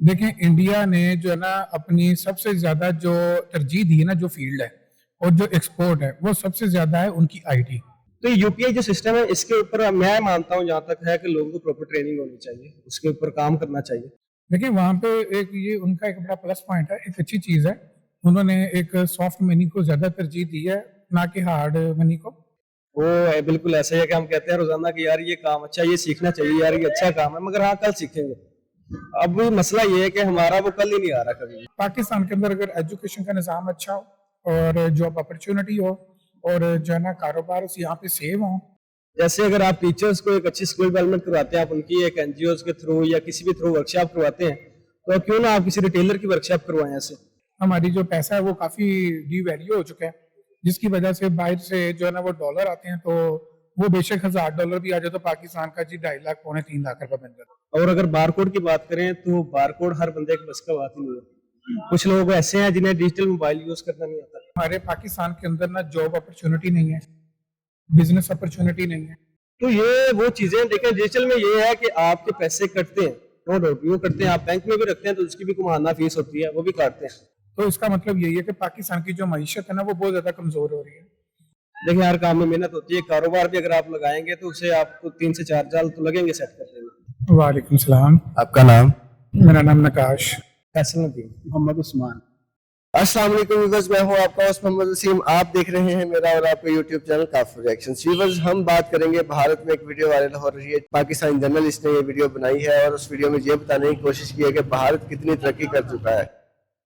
देखें, इंडिया ने जो है ना अपनी सबसे ज्यादा जो तरजीह दी है ना, जो फील्ड है और जो एक्सपोर्ट है, वो सबसे ज्यादा है उनकी आईटी। तो यूपीआई जो सिस्टम है इसके ऊपर मैं मानता हूँ जहाँ तक है कि लोगों को प्रॉपर ट्रेनिंग होनी चाहिए, उसके ऊपर काम करना चाहिए। देखिए, वहाँ पे एक ये उनका एक बड़ा प्लस पॉइंट है, एक अच्छी चीज है। उन्होंने एक सॉफ्ट मनी को ज्यादा तरजीह दी है, ना कि हार्ड मनी को। वो बिल्कुल ऐसा ही है कि हम कहते हैं रोजाना कि यार ये काम अच्छा है, ये सीखना चाहिए यार, ये अच्छा काम है, मगर हाँ कल सीखेंगे। अब मसला ये है कि हमारा वो कल ही नहीं आ रहा कभी। पाकिस्तान के अंदर अगर एजुकेशन का निज़ाम अच्छा हो और जॉब अपॉर्चुनिटी हो और जो है ना कारोबार यहाँ पे सेव हो। जैसे अगर आप टीचर्स को एक अच्छी स्किल डेवलपमेंट करवाते हैं, आप उनकी एक एनजीओ के थ्रू या किसी भी थ्रू वर्कशॉप करवाते हैं, तो क्यों ना आप किसी रिटेलर की वर्कशॉप करवाएं ऐसे। हमारी जो पैसा है वो काफी डीवैल्यू हो चुका है, जिसकी वजह से बाहर से जो है ना वो डॉलर आते हैं, तो वो बेशक $1000 भी आ जाए तो पाकिस्तान का जी 2.5 लाख पौने 3 लाख रुपए बन जाता है। और अगर बारकोड की बात करें तो बारकोड हर बंदे के बस का बात ही नहीं है। कुछ लोग ऐसे हैं जिन्हें डिजिटल मोबाइल यूज करना नहीं आता। हमारे पाकिस्तान के अंदर ना जॉब अपॉर्चुनिटी नहीं है, बिजनेस अपॉर्चुनिटी नहीं है। तो ये वो चीजें देखें, डिजिटल में ये है कि आपके पैसे कटते हैं, नो डाउट वो करते हैं, आप बैंक में भी रखते हैं तो उसकी भी कुमाना फीस होती है, वो भी काटते हैं। तो इसका मतलब यही है कि पाकिस्तान की जो मईशत है ना वो बहुत ज्यादा कमजोर हो रही है। देखिए हर काम में मेहनत होती है, कारोबार भी अगर आप लगाएंगे तो उसे आपको 3 से 4 साल तो लगेंगे सेट करने में। वालेकुम सलाम। आपका नाम? मेरा नाम नकाश। फैसल नदीम। मोहम्मद उस्मान। अस्सलाम वालेकुम व्यूअर्स, मैं हूं आपका होस्ट मोहम्मद वसीम। आप देख रहे हैं मेरा और आपका यूट्यूब चैनल काफी रिएक्शंस। व्यूअर्स, हम बात करेंगे भारत में एक वीडियो वायरल हो रही है। पाकिस्तानी जर्नलिस्ट ने ये वीडियो बनाई है और उस वीडियो में ये बताने की कोशिश की है कि भारत कितनी तरक्की कर चुका है,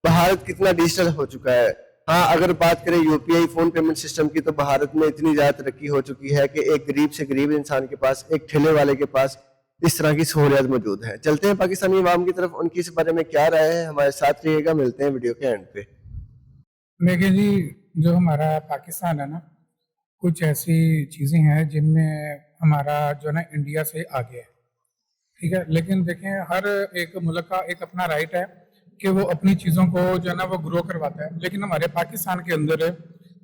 भारत कितना डिजिटल हो चुका है। हाँ, अगर बात करें यूपीआई फोन पेमेंट सिस्टम की, तो भारत में इतनी ज्यादा तरक्की हो चुकी है कि एक गरीब से गरीब इंसान के पास, एक ठेले वाले के पास इस तरह की सहूलियत मौजूद है। चलते हैं पाकिस्तानी अवाम की तरफ, उनकी इस बारे में क्या राय है। हमारे साथ रहिएगा, मिलते हैं वीडियो के एंड पे। देखिए जी, जो हमारा पाकिस्तान है ना, कुछ ऐसी चीज़ें हैं जिनमें हमारा जो है ना इंडिया से आगे है, ठीक है। लेकिन देखें, हर एक मुल्क का एक अपना राइट है कि वो अपनी चीज़ों को जो है ना वो ग्रो करवाता है। लेकिन हमारे पाकिस्तान के अंदर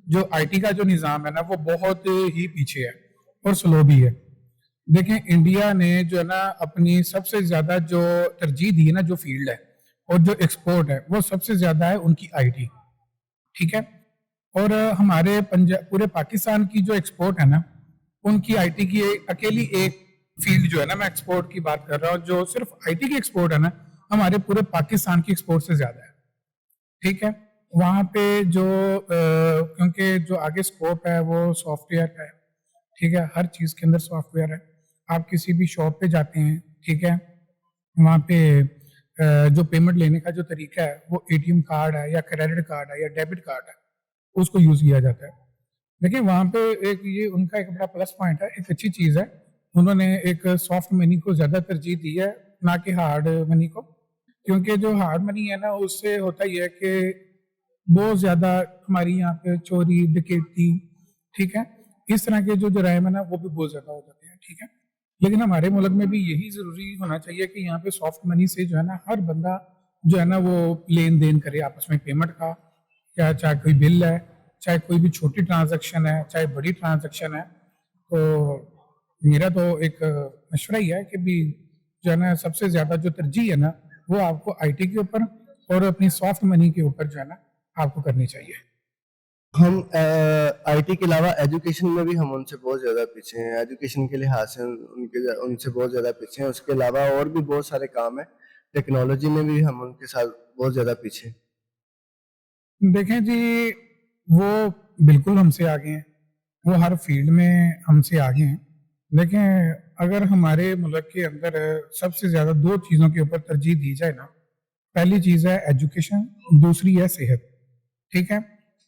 जो आईटी का जो निज़ाम है ना वो बहुत ही पीछे है और स्लो भी है। देखें, इंडिया ने जो है ना अपनी सबसे ज़्यादा जो तरजीह दी है ना, जो फील्ड है और जो एक्सपोर्ट है, वो सबसे ज़्यादा है उनकी आईटी, ठीक है। और हमारे पंजाब पूरे पाकिस्तान की जो एक्सपोर्ट है ना, उनकी आईटी की अकेली एक फील्ड जो है ना, मैं एक्सपोर्ट की बात कर रहा हूँ, जो सिर्फ आईटी की एक्सपोर्ट है ना, हमारे पूरे पाकिस्तान की एक्सपोर्ट से ज्यादा है, ठीक है। वहाँ पे जो क्योंकि जो आगे स्कोप है वो सॉफ्टवेयर का है, ठीक है। हर चीज़ के अंदर सॉफ्टवेयर है। आप किसी भी शॉप पे जाते हैं, ठीक है, वहाँ पे जो पेमेंट लेने का जो तरीका है वो एटीएम कार्ड है या क्रेडिट कार्ड है या डेबिट कार्ड है, उसको यूज किया जाता है। देखिए, वहाँ पे एक ये उनका एक बड़ा प्लस पॉइंट है, एक अच्छी चीज है। उन्होंने एक सॉफ्ट मनी को ज्यादा तरजीह दी है, ना कि हार्ड मनी को। क्योंकि जो हार्ड मनी है ना, उससे होता ही है कि बहुत ज्यादा हमारी यहाँ पे चोरी डकैती, ठीक है, इस तरह के जो जराइम है ना वो भी बहुत ज्यादा हो जाते हैं, ठीक है। लेकिन हमारे मुल्क में भी यही जरूरी होना चाहिए कि यहाँ पे सॉफ्ट मनी से जो है ना हर बंदा जो है ना वो लेन देन करे आपस में पेमेंट का, या चाहे कोई बिल है, चाहे कोई भी छोटी ट्रांजैक्शन है, चाहे बड़ी ट्रांजैक्शन है। तो मेरा तो एक मशवरा ही है कि भी जो है ना सबसे ज़्यादा जो तरजीह है ना वो आपको आईटी के ऊपर और अपनी सॉफ्ट मनी के ऊपर जो है ना आपको करनी चाहिए। हम आईटी के अलावा एजुकेशन में भी हम उनसे बहुत ज़्यादा पीछे हैं। एजुकेशन के लिहाज से उनसे बहुत ज़्यादा पीछे हैं। उसके अलावा और भी बहुत सारे काम हैं। टेक्नोलॉजी में भी हम उनके साथ बहुत ज़्यादा पीछे हैं। देखें जी, वो बिल्कुल हमसे आगे हैं, वो हर फील्ड में हमसे आगे हैं। देखें, अगर हमारे मुल्क के अंदर सबसे ज़्यादा दो चीज़ों के ऊपर तरजीह दी जाए ना, पहली चीज़ है एजुकेशन, दूसरी है सेहत, ठीक है।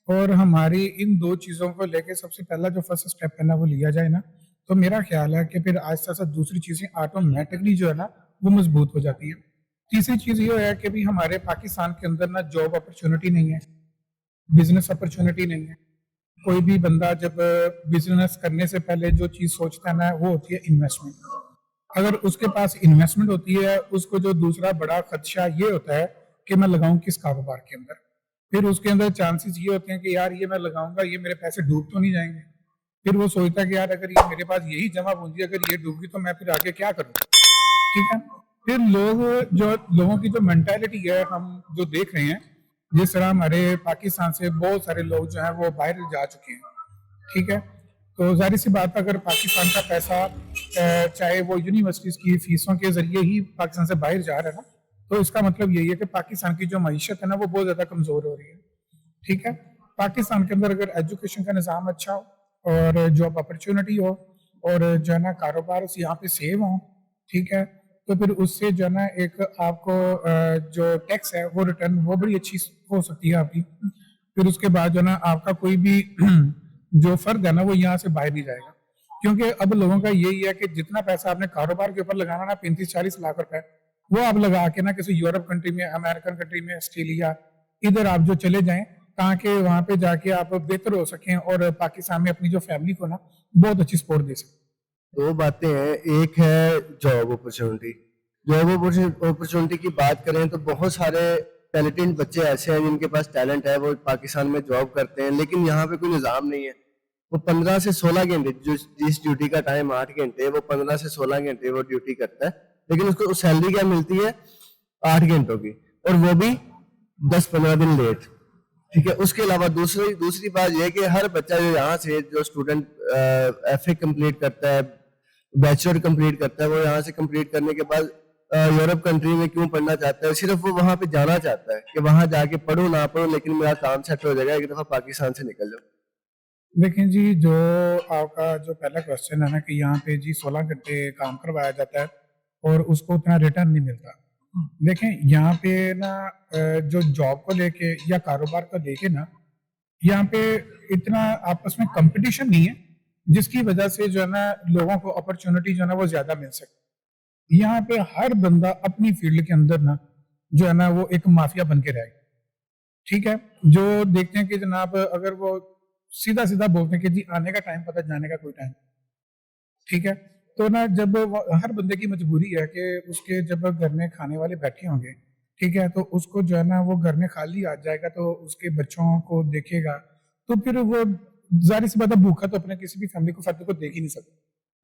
और हमारी इन दो चीज़ों को लेके सबसे पहला जो फर्स्ट स्टेप है ना वो लिया जाए ना, तो मेरा ख्याल है कि फिर आहिस्ता आहिस्ता दूसरी चीज़ें ऑटोमेटिकली जो है ना वो मजबूत हो जाती है। तीसरी चीज़ ये है कि भी हमारे पाकिस्तान के अंदर ना जॉब अपॉर्चुनिटी नहीं है, बिजनेस अपॉर्चुनिटी नहीं है। कोई भी बंदा जब बिजनेस करने से पहले जो चीज़ सोचता है ना वो होती है इन्वेस्टमेंट। अगर उसके पास इन्वेस्टमेंट होती है, उसको जो दूसरा बड़ा खदशा ये होता है कि मैं लगाऊं किस कारोबार के अंदर। फिर उसके अंदर चांसेस ये होते हैं कि यार ये मैं लगाऊंगा, ये मेरे पैसे डूब तो नहीं जाएंगे। फिर वो सोचता है कि यार अगर ये मेरे पास यही जमा पूंजी अगर ये डूब गई तो मैं फिर आगे क्या करूँ, ठीक है। फिर लोग जो लोगों की जो मेंटालिटी है हम जो देख रहे हैं, जिस तरह हमारे पाकिस्तान से बहुत सारे लोग जो हैं वो बाहर जा चुके हैं, ठीक है। तो जाहिर सी बात है, अगर पाकिस्तान का पैसा चाहे वो यूनिवर्सिटीज़ की फीसों के ज़रिए ही पाकिस्तान से बाहर जा रहा है ना, तो इसका मतलब यही है कि पाकिस्तान की जो मईशत है ना वो बहुत ज़्यादा कमज़ोर हो रही है, ठीक है। पाकिस्तान के अंदर अगर एजुकेशन का निज़ाम अच्छा हो और जॉब अपॉर्चुनिटी हो और जो है ना कारोबार यहाँ पे सेव हो, ठीक है, तो फिर उससे जो है ना एक आपको जो टैक्स है वो रिटर्न वो बड़ी अच्छी हो सकती है आपकी। फिर उसके बाद जो है ना आपका कोई भी जो फर्द है ना वो यहाँ से बाहर नहीं जाएगा, क्योंकि अब लोगों का यही है कि जितना पैसा आपने कारोबार के ऊपर लगाना ना 35-40 लाख रुपए, वो आप लगा के ना किसी यूरोप कंट्री में, अमेरिकन कंट्री में, ऑस्ट्रेलिया, इधर आप जो चले जाएं ताकि वहां पे जाके आप बेहतर हो सकें और पाकिस्तान में अपनी जो फैमिली को ना बहुत अच्छी सपोर्ट दे सकें। दो बातें हैं, एक है जॉब अपॉर्चुनिटी। जॉब अपॉर्चुनिटी की बात करें तो बहुत सारे टैलेंटेड बच्चे ऐसे हैं जिनके पास टैलेंट है, वो पाकिस्तान में जॉब करते हैं, लेकिन यहाँ पे कोई निज़ाम नहीं है। वो 15 से 16 घंटे, जिस ड्यूटी का टाइम 8 घंटे, वो 15 से 16 घंटे वो ड्यूटी करता है, लेकिन उसको सैलरी क्या मिलती है 8 घंटों की, और वो भी 10-15 दिन लेट, ठीक है। उसके अलावा दूसरी बात यह है कि हर बच्चा जो यहाँ से जो स्टूडेंट FA कंप्लीट करता है, बैचलर कंप्लीट करता है, वो यहाँ से कंप्लीट करने के बाद यूरोप कंट्री में क्यों पढ़ना चाहता है? सिर्फ वो वहाँ पे जाना चाहता है कि वहाँ जाके पढ़ो ना पढ़ो, लेकिन मेरा काम सेट हो जाएगा, एक दफा पाकिस्तान से निकल जाओ। लेकिन जी जो आपका जो पहला क्वेश्चन है ना कि यहाँ पे जी 16 घंटे काम करवाया जाता है और उसको उतना रिटर्न नहीं मिलता। देखें यहाँ पे ना जो जॉब को लेके या कारोबार को लेके ना यहाँ पे इतना आपस में कंपटीशन नहीं है जिसकी वजह से जो है ना लोगों को अपॉर्चुनिटी जो है ना वो ज्यादा मिल सके। यहाँ पे हर बंदा अपनी फील्ड के अंदर ना जो है ना वो एक माफिया बन के रहेगा, ठीक है। जो देखते हैं कि जनाब अगर वो सीधा सीधा बोलते हैं कि जी आने का टाइम पता जाने का कोई टाइम, ठीक है। तो ना जब हर बंदे की मजबूरी है कि उसके जब घर में खाने वाले बैठे होंगे, ठीक है, तो उसको जो है ना वो घर में खाली आ जाएगा तो उसके बच्चों को देखेगा, तो फिर वो जाहिर सी बात है भूखा तो अपने किसी भी फैमिली को फर्द को देख ही नहीं सकता,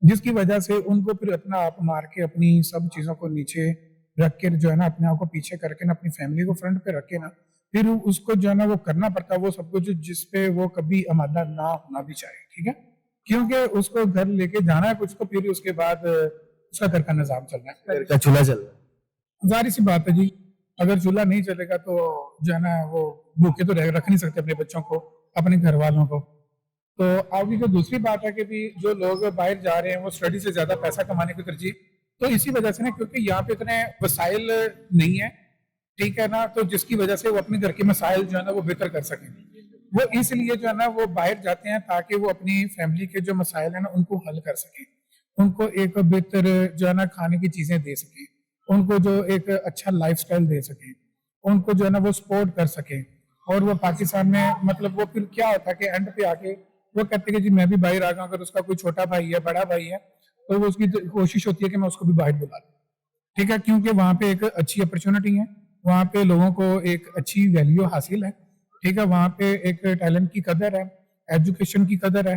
जिसकी वजह से उनको फिर इतना आप मार के अपनी सब चीज़ों को नीचे रख के जो है ना अपने आप को पीछे करके ना अपनी फैमिली को फ्रंट पे रख के ना फिर उसको जो है ना वो करना पड़ता है वो सब कुछ जिसपे वो कभी आमादा ना होना भी चाहे, ठीक है, क्योंकि उसको घर लेके जाना है कुछ, तो फिर उसके बाद उसका घर का निजाम चलना है, घर का चूल्हा चल रहा है। जाहिर सी बात है जी, अगर चूल्हा नहीं चलेगा तो जो है ना वो भूखे तो रख नहीं सकते अपने बच्चों को, अपने घर वालों को। तो अभी जो दूसरी बात है कि भी जो लोग बाहर जा रहे हैं वो स्टडी से ज्यादा पैसा कमाने की तरजीह, तो इसी वजह से ना क्योंकि यहाँ पे इतने वसाइल नहीं है, ठीक है ना, तो जिसकी वजह से वो अपने घर के मसाइल जो है ना वो बेहतर कर सकें, वो इसलिए जो है ना वो बाहर जाते हैं ताकि वो अपनी फैमिली के जो मसाइल है ना उनको हल कर सके, उनको एक बेहतर जो है ना खाने की चीजें दे सके, उनको जो एक अच्छा लाइफस्टाइल दे सके, उनको जो है ना वो सपोर्ट कर सके। और वो पाकिस्तान में मतलब वो फिर क्या होता है कि एंड पे आके वो कहते हैं कि जी मैं भी बाहर आ गया, अगर उसका कोई छोटा भाई है बड़ा भाई है तो वो उसकी कोशिश होती है कि मैं उसको भी बाहर बुला लूं, ठीक है, क्योंकि वहाँ पे एक अच्छी अपॉर्चुनिटी है, वहाँ पे लोगों को एक अच्छी वैल्यू हासिल है, ठीक है, वहाँ पे एक टैलेंट की कदर है, एजुकेशन की कदर है,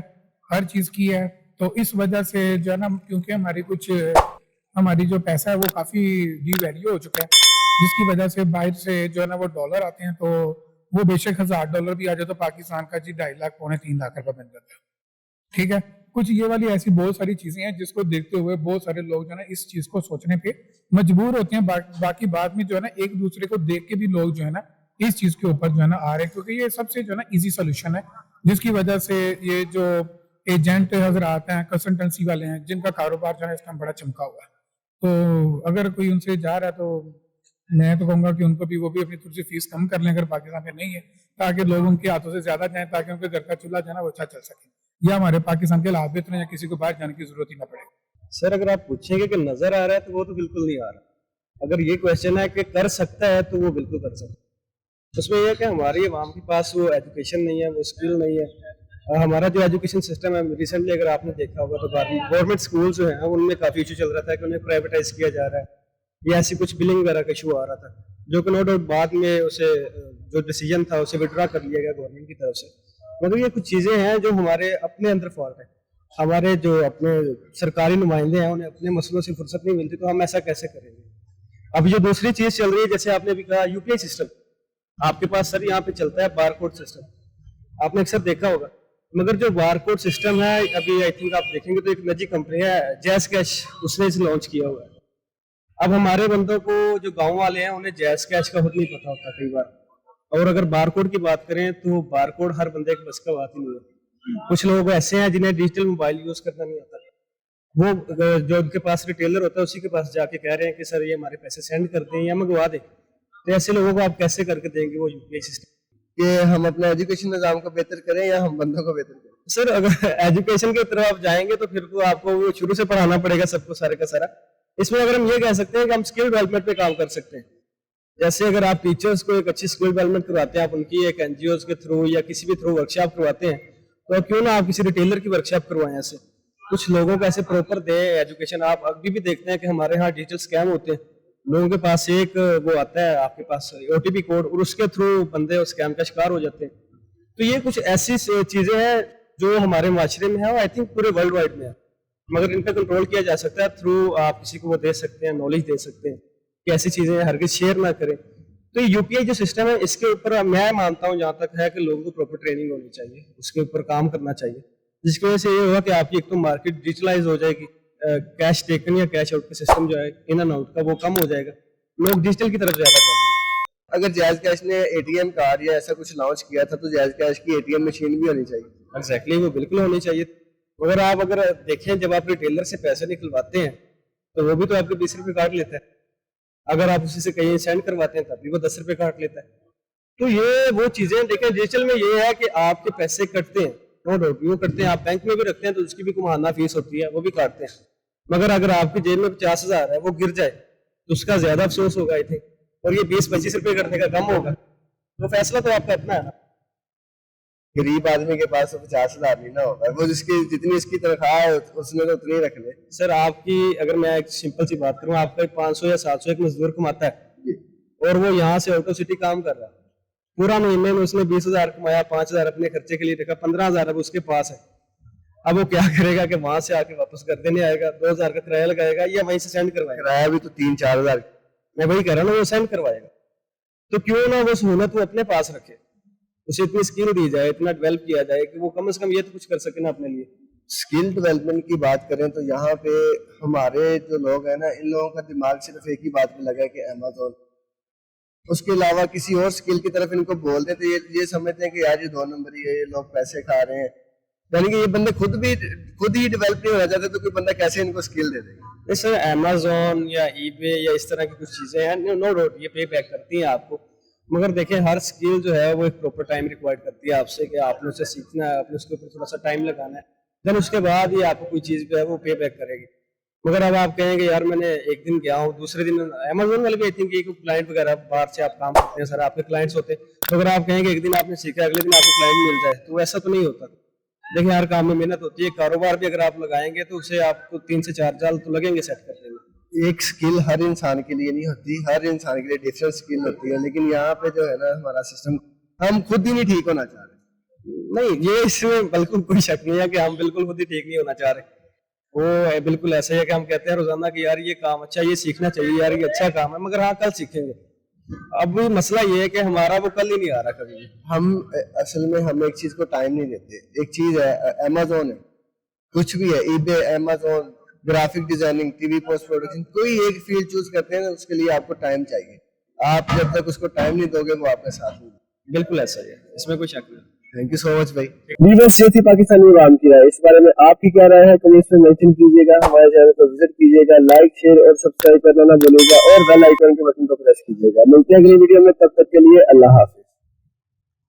हर चीज़ की है। तो इस वजह से जो है ना क्योंकि हमारी जो पैसा है वो काफ़ी डिवैल्यू हो चुका है, जिसकी वजह से बाहर से जो है ना वो डॉलर आते हैं, तो वो बेशक $1000 भी आ जाए तो पाकिस्तान का जी 2.5 लाख पौने 3 लाख रुपए बन जाता है, ठीक है। कुछ ये वाली ऐसी बहुत सारी चीजें हैं जिसको देखते हुए बहुत सारे लोग जो है ना इस चीज को सोचने पे मजबूर होते हैं। बाकी बाद में जो है ना एक दूसरे को देख के भी लोग जो है ना इस चीज के ऊपर जो है ना आ रहे हैं, क्योंकि ये सबसे जो है ना इजी सोल्यूशन है, जिसकी वजह से ये जो एजेंट हजरात हैं, कंसल्टेंसी वाले हैं, जिनका कारोबार जो है इस टाइम बड़ा चमका हुआ है, तो अगर कोई उनसे जा रहा है तो मैं तो कहूँगा कि उनको भी वो भी अपनी थोड़ी सी फीस कम कर लें अगर पाकिस्तान में नहीं है, ताकि लोग उनके हाथों से ज्यादा जाएं, ताकि उनके घर का चूल्हा जो है ना वो अच्छा चल सके, या हमारे पाकिस्तान के हालात बेहतर हैं या किसी को बाहर जाने की जरूरत ही ना पड़े। सर अगर आप पूछेंगे कि नजर आ रहा है तो वो तो बिल्कुल नहीं आ रहा। अगर ये क्वेश्चन है कि कर सकता है तो वो बिल्कुल कर सकता है। उसमें यह है कि हमारी आवाम के पास वो एजुकेशन नहीं है, वो स्किल नहीं है। हमारा जो एजुकेशन सिस्टम है, रिसेंटली अगर आपने देखा होगा तो गवर्नमेंट स्कूल जो हैं उनमें काफ़ी इशू चल रहा था कि उन्हें प्राइवेटाइज किया जा रहा है, या ऐसी कुछ बिलिंग वगैरह का इशू आ रहा था, जो कि नो डाउट बाद में उसे जो डिसीजन था उसे विड्रॉ कर लिया गया गवर्नमेंट की तरफ से। मगर ये कुछ चीज़ें हैं जो हमारे अपने अंदर फॉल्ट है। हमारे जो अपने सरकारी नुमाइंदे हैं उन्हें अपने मसलों से फुर्सत नहीं मिलती, तो हम ऐसा कैसे करेंगे? अब जो दूसरी चीज चल रही है, जैसे आपने अभी कहा यूपीआई सिस्टम, आपके पास सर यहाँ पे चलता है बारकोड सिस्टम, आपने अक्सर देखा होगा। मगर जो बारकोड सिस्टम है, अभी आई थिंक आप देखेंगे तो एक नई कंपनी है जैज़ कैश, उसने इसे लॉन्च किया हुआ है। अब हमारे बंदों को जो गांव वाले हैं उन्हें जैज़ कैश का खुद नहीं पता होता कई बार, और अगर बारकोड की बात करें तो बारकोड हर बंदे के बस का बात ही नहीं है। कुछ लोग ऐसे हैं जिन्हें डिजिटल मोबाइल यूज करना नहीं आता, वो जो उनके पास रिटेलर होता है उसी के पास जाके कह रहे हैं कि सर ये हमारे पैसे सेंड कर दें या मंगवा दें। तो ऐसे लोगों को आप कैसे करके देंगे वो यूपीआई सिस्टम? कि हम अपना एजुकेशन निज़ाम को बेहतर करें या हम बंदों को बेहतर करें? सर अगर एजुकेशन की तरफ आप जाएंगे तो फिर तो आपको वो शुरू से पढ़ाना पड़ेगा सबको सारे का सारा। इसमें अगर हम ये कह सकते हैं कि हम स्किल डेवलपमेंट पे काम कर सकते हैं। जैसे अगर आप टीचर्स को एक अच्छी स्किल डेवलपमेंट करवाते हैं, आप उनकी एक एनजीओ के थ्रू या किसी भी थ्रू वर्कशॉप करवाते हैं, तो क्यों ना आप किसी रिटेलर की वर्कशॉप करवाएं। ऐसे कुछ लोगों को ऐसे प्रॉपर दे एजुकेशन। आप अभी भी देखते हैं कि हमारे यहाँ डिजिटल स्कैम होते हैं, लोगों के पास एक वो आता है आपके पास ओटीपी कोड, और उसके थ्रू बंदे उस स्कैम का शिकार हो जाते हैं। तो ये कुछ ऐसी चीजें हैं जो हमारे माशरे में है और आई थिंक पूरे वर्ल्ड वाइड में है, मगर इन पर कंट्रोल किया जा सकता है थ्रू आप किसी को वो दे सकते हैं, नॉलेज दे सकते हैं कि ऐसी चीजें हरगिज शेयर ना करें। तो यूपीआई जो सिस्टम है इसके ऊपर मैं मानता हूँ जहाँ तक है कि लोगों को प्रॉपर ट्रेनिंग होनी चाहिए, उसके ऊपर काम करना चाहिए, जिसकी वजह से ये होगा कि आपकी एक तो मार्केट डिजिटलाइज हो जाएगी, कैश टेकन या कैश आउट का सिस्टम जो है इन एंड आउट का वो कम हो जाएगा, लोग डिजिटल की तरफ ज्यादा जाएंगे। अगर जैज़ कैश ने एटीएम कार्ड या ऐसा कुछ लॉन्च किया था तो जैज़ कैश की एटीएम मशीन भी होनी चाहिए। एग्जैक्टली वो बिल्कुल होनी चाहिए। मगर आप अगर देखें जब आप रिटेलर से पैसे निकलवाते हैं तो वो भी तो आपके 20 रुपए काट लेता है, अगर आप उसी से कहीं सेंड करवाते हैं तब भी वो 10 रुपए काट लेता है। तो ये वो चीजें देखें, डिजिटल में ये है कि आपके पैसे कटते हैं, नो डाउट वो करते हैं, आप बैंक में भी रखते हैं तो उसकी भी कुमाना फीस होती है, वो भी काटते हैं। मगर अगर आपकी जेब में 50,000 है वो गिर जाए तो उसका ज्यादा अफसोस होगा आई थिंक, और ये 20-25 रुपए करने का कम होगा। तो फैसला तो आपका अपना है ना। गरीब आदमी के पास तो 50,000 नहीं ना होगा, वो जिसकी जितनी इसकी तनख्वाह है उसने तो उतनी रख ले। सर आपकी अगर मैं एक सिंपल सी बात करूं, आपका 500 या 700 एक मजदूर कमाता है और वो यहाँ से आउट ऑफ सिटी काम कर रहा है, पूरा महीने में उसने 20,000 कमाया, 5,000 अपने खर्चे के लिए रखा, 15,000 अब उसके पास है। अब वो क्या करेगा कि वहां से आके वापस कर देने आएगा, 2,000 का किराया लगाएगा या वहीं से सेंड करवाएगा? किराया भी तो 3-4 हज़ार। मैं वही कह रहा हूँ ना, वो सेंड करवाएगा। तो क्यों ना वो सहूलत वो अपने पास रखे, उसे इतनी स्किल दी जाए, इतना डेवलप किया जाए कि वो कम से कम ये तो कुछ कर सके ना अपने लिए। स्किल डेवलपमेंट की बात करें तो यहाँ पे हमारे जो लोग हैं ना, इन लोगों का दिमाग सिर्फ एक ही बात पे लगा है कि अमेज़न, उसके अलावा किसी और स्किल की तरफ इनको बोल देते ये समझते हैं कि यार ये 2 नंबर ही है, ये लोग पैसे खा रहे हैं। यानी कि ये बंदे खुद ही डेवलप नहीं होना चाहते, तो कोई बंदा कैसे इनको स्किल दे देगा? जैसे अमेज़न या ईबे या इस तरह की कुछ चीजें हैं, नो डाउट ये पे बैक करती हैं आपको, मगर देखें हर स्किल जो है वो एक प्रॉपर टाइम रिक्वायर्ड करती है आपसे कि आपने उसे सीखना है, आपने उसके ऊपर थोड़ा सा टाइम लगाना है, देन उसके बाद ही आपको कोई चीज जो है वो पे बैक करेगी। मगर अब आप कहेंगे यार मैंने एक दिन गया हूँ, दूसरे दिन अमेज़न वाले भी आई थिंक एक क्लाइंट वगैरह बाहर से आप काम करते हैं, सर आपके क्लाइंट्स होते हैं, तो अगर आप कहेंगे एक दिन आपने सीखा अगले दिन आपको क्लाइंट मिल जाए, तो ऐसा तो नहीं होता। देखिए हर काम में मेहनत होती है, कारोबार भी अगर आप लगाएंगे तो उसे आपको 3 से 4 साल तो लगेंगे सेट करने में। एक स्किल हर इंसान के लिए नहीं होती, हर इंसान के लिए डिफरेंट स्किल होती है, लेकिन यहाँ पे जो है ना हमारा सिस्टम, हम खुद ही नहीं ठीक होना चाह रहे। नहीं, ये इसमें बिल्कुल कोई शक नहीं है कि हम बिल्कुल खुद ही ठीक नहीं होना चाह रहे। वो बिल्कुल ऐसा है कि हम कहते हैं रोजाना कि यार ये काम अच्छा, ये सीखना चाहिए यार, ये अच्छा काम है, मगर हाँ कल सीखेंगे। अब भी मसला ये है कि हमारा वो कल ही नहीं आ रहा कभी भी। हम असल में हम एक चीज को टाइम नहीं देते। एक चीज है अमेज़न है, कुछ भी है, eBay, Amazon, graphic designing, TV post production, कोई एक फील्ड चूज करते हैं ना, उसके लिए आपको टाइम चाहिए। आप जब तक उसको टाइम नहीं दोगे वो आपके साथ नहीं। बिल्कुल ऐसा ही है, इसमें कोई शक नहीं। थैंक यू सो मच भाई। व्यूअर्स, ये थी पाकिस्तानी अवाम की राय। इस बारे में आपकी क्या राय है कमेंट्स में मेंशन कीजिएगा, हमारे चैनल को विजिट कीजिएगा, लाइक शेयर और सब्सक्राइब करना ना भूलिएगा और बेल आइकन के बटन को प्रेस कीजिएगा। मिलते हैं अगली वीडियो में, तब तक के लिए अल्लाह हाफिज।